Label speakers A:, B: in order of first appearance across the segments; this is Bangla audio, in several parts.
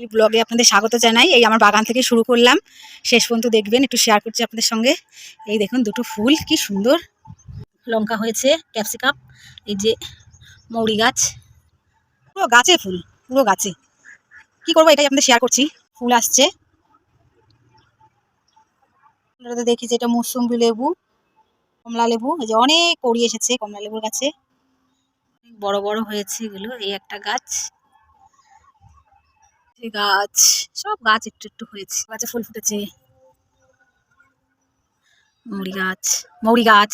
A: এই ব্লগে আপনাদের স্বাগত জানাই। এই আমার বাগান থেকে শুরু করলাম, শেষ পর্যন্ত দেখবেন, একটু শেয়ার করছি আপনাদের সঙ্গে। এই দেখুন দুটো ফুল কি সুন্দর, লঙ্কা হয়েছে, ক্যাপসিকাম, এই যে মৌরি গাছ, পুরো গাছে ফুল, পুরো গাছে। কি করবো, এটাই আপনাদের শেয়ার করছি। ফুল আসছে, দেখি যে এটা মৌসুম্বি লেবু, কমলা লেবু, এই যে অনেক কড়ি এসেছে কমলা লেবুর গাছে, বড় বড় হয়েছে এগুলো। এই একটা গাছ, গাছ, সব গাছ একটু একটু হয়েছে, গাছে ফুল ফুটেছে। মৌরি গাছ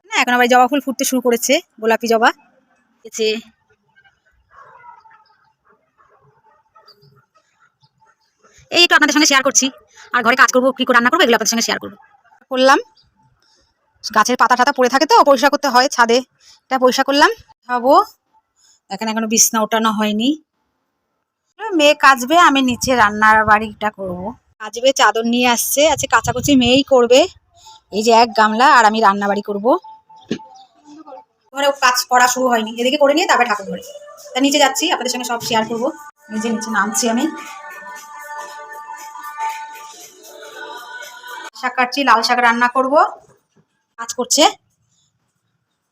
A: না, এখন আবার জবা ফুল ফুটতে শুরু করেছে, গোলাপি জবা এসে। এই একটু আপনাদের সঙ্গে শেয়ার করছি, আর ঘরে কাজ করবো, কি করে রান্না করবো, এগুলো আপনাদের সঙ্গে শেয়ার করলাম। গাছের পাতা টাতা পড়ে থাকে তো, পরিষ্কার করতে হয় ছাদে, এটা পরিষ্কার করলাম। খাবো, এখানে এখনো বিছনা ওঠানো হয়নি, মেয়ে কাচবে, আমি নিচে রান্নার বাড়িটা করবো। কাচবে, চাদর নিয়ে আসছে, আজকে কাচাকুচি মেয়েই করবে। এই যে এক গামলা, আর আমি রান্না বাড়ি করবো। ঘরে কাজ করা শুরু হয়নি, এদিকে করে নিয়ে তারপরে ঠাকুর ঘরে। তা নিচে যাচ্ছি, আপনাদের সঙ্গে সব শেয়ার করবো। নিচে নামছি আমি, শাক কাটছি, লাল শাক রান্না করব। কাজ করছে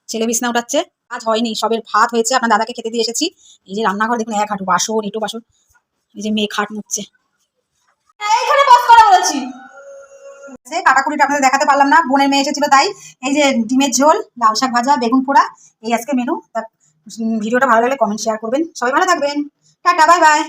A: ছেলে, বিছনা উঠাচ্ছে, কাজ হয়নি, সবের ভাত হয়েছে, আপনার দাদাকে খেতে দিয়ে এসেছি। এই যে রান্নাঘর দেখুন, এক হাঁটু বাসন, এটু বাসন। এই যে মেয়ে খাট মুছছে, এইখানে পজ করা বলেছি। কাটাকুটিটা আপনাদের দেখাতে পারলাম না, বোনের মেয়ে এসেছিল তাই। এই যে ডিমের ঝোল, লাল শাক ভাজা, বেগুন পোড়া, এই আজকে মেনু। ভিডিওটা ভালো লাগলে কমেন্ট শেয়ার করবেন। সবাই ভালো থাকবেন, টাটা, বাই বাই।